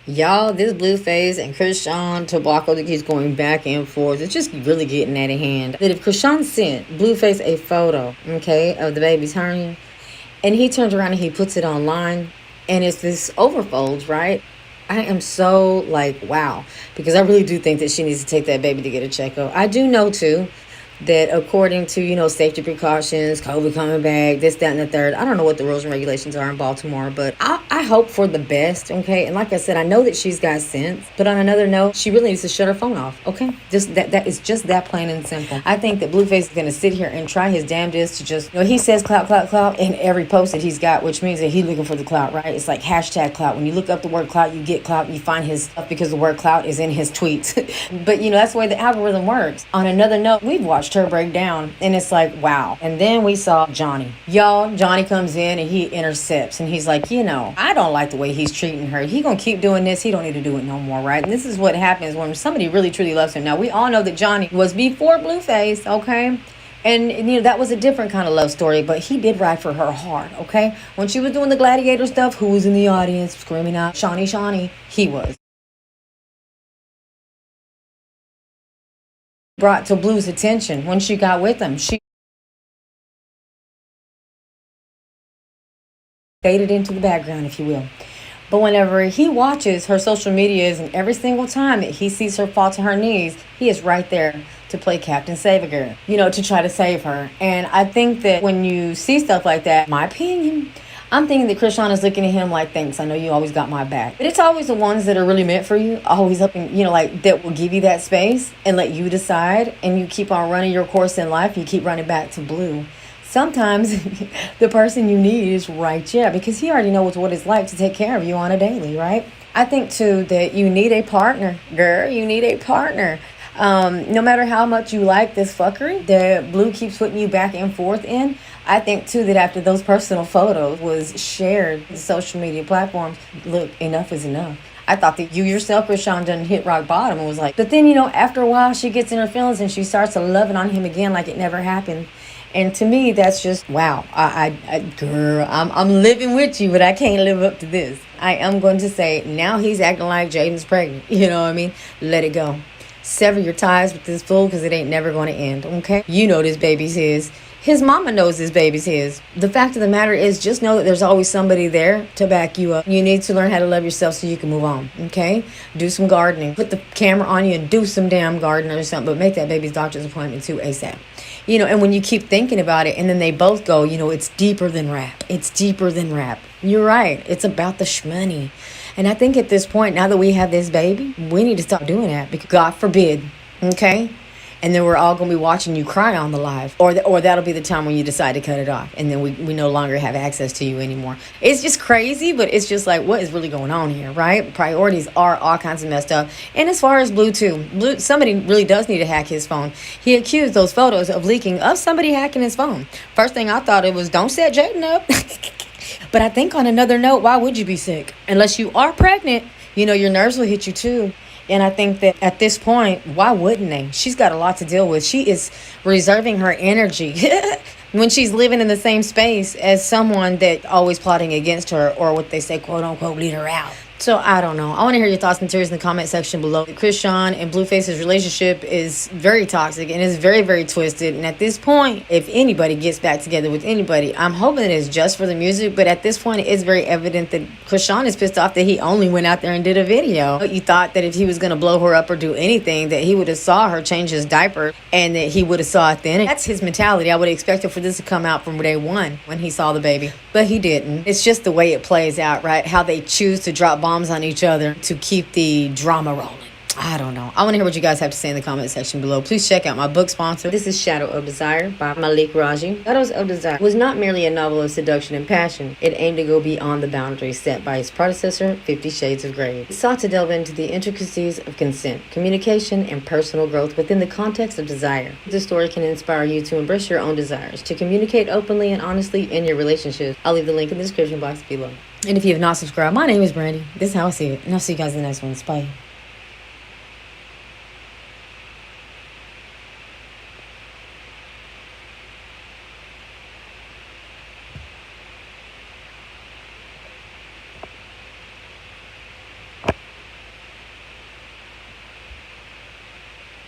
Y'all, this Blueface and Chrisean tobacco that keeps going back and forth, it's just really getting out of hand. That if Chrisean sent Blueface a photo, okay, of the baby's hernia, and he turns around and he puts it online, and it's this overfolds, right? I am so like, wow, because I really do think that she needs to take that baby to get a checkup. I do know too that according to, safety precautions, COVID coming back, this, that, and the third. I don't know what the rules and regulations are in Baltimore, but I hope for the best, okay? And like I said, I know that she's got sense, but on another note, she really needs to shut her phone off, okay? Just that is just that plain and simple. I think that Blueface is going to sit here and try his damnedest to just, he says clout, clout, clout in every post that he's got, which means that he's looking for the clout, right? It's like hashtag clout. When you look up the word clout, you get clout, you find his stuff because the word clout is in his tweets. But, that's the way the algorithm works. On another note, we've watched her break down and it's like, wow. And then we saw Johnny. Y'all, Johnny comes in and he intercepts and he's like, I don't like the way he's treating her. He gonna keep doing this. He don't need to do it no more, right? And this is what happens when somebody really truly loves him. Now, we all know that Johnny was before Blueface, okay? And, that was a different kind of love story, but he did ride for her hard, okay? When she was doing the gladiator stuff, who was in the audience screaming out, Shawnee, Shawnee? He was. Brought to Blue's attention when she got with him. She faded into the background, if you will. But whenever he watches her social medias and every single time that he sees her fall to her knees, he is right there to play Captain Save-A-Girl, to try to save her. And I think that when you see stuff like that, my opinion, I'm thinking that Chrisean is looking at him like, thanks, I know you always got my back. But it's always the ones that are really meant for you, always up in, that will give you that space and let you decide, and you keep on running your course in life, you keep running back to Blue. Sometimes the person you need is right there because he already knows what it's like to take care of you on a daily, right? I think, too, that you need a partner, girl. You need a partner. No matter how much you like this fuckery that Blue keeps putting you back and forth in, I think, too, that after those personal photos was shared on social media platforms, look, enough is enough. I thought that you yourself, Chrisean, done hit rock bottom and was like, but then, after a while, she gets in her feelings and she starts to loving on him again like it never happened. And to me, that's just, wow. Girl, I'm living with you, but I can't live up to this. I am going to say, now he's acting like Jaden's pregnant. You know what I mean? Let it go. Sever your ties with this fool because it ain't never going to end, okay? You know this baby's his. His mama knows this baby's his. The fact of the matter is, just know that there's always somebody there to back you up. You need to learn how to love yourself so you can move on, okay? Do some gardening. Put the camera on you and do some damn gardening or something, but make that baby's doctor's appointment too ASAP. And when you keep thinking about it and then they both go, it's deeper than rap. It's deeper than rap. You're right. It's about the shmoney. And I think at this point, now that we have this baby, we need to stop doing that because God forbid, okay? And then we're all going to be watching you cry on the live. Or that'll be the time when you decide to cut it off. And then we no longer have access to you anymore. It's just crazy, but it's just like, what is really going on here, right? Priorities are all kinds of messed up. And as far as Blue, too, somebody really does need to hack his phone. He accused those photos of leaking of somebody hacking his phone. First thing I thought it was, don't set Jaden up. But I think on another note, why would you be sick? Unless you are pregnant, your nerves will hit you, too. And I think that at this point, why wouldn't they? She's got a lot to deal with. She is reserving her energy when she's living in the same space as someone that always plotting against her, or what they say, quote unquote, lead her out. So I don't know. I want to hear your thoughts and theories in the comment section below. Chrisean and Blueface's relationship is very toxic and is very, very twisted. And at this point, if anybody gets back together with anybody, I'm hoping it's just for the music. But at this point, it's very evident that Chrisean is pissed off that he only went out there and did a video. You thought that if he was going to blow her up or do anything, that he would have saw her change his diaper and that he would have saw it then. That's his mentality. I would have expected for this to come out from day one when he saw the baby. But he didn't. It's just the way it plays out, right? How they choose to drop bombs on each other to keep the drama rolling. I don't know. I want to hear what you guys have to say in the comment section below. Please check out my book sponsor. This is Shadow of Desire by Malik Raji. Shadows of Desire was not merely a novel of seduction and passion. It aimed to go beyond the boundaries set by its predecessor, 50 Shades of Grey. It sought to delve into the intricacies of consent, communication, and personal growth within the context of desire. This story can inspire you to embrace your own desires, to communicate openly and honestly in your relationships. I'll leave the link in the description box below. And if you have not subscribed, my name is Brandy. This is how I see it. And I'll see you guys in the next one. Bye.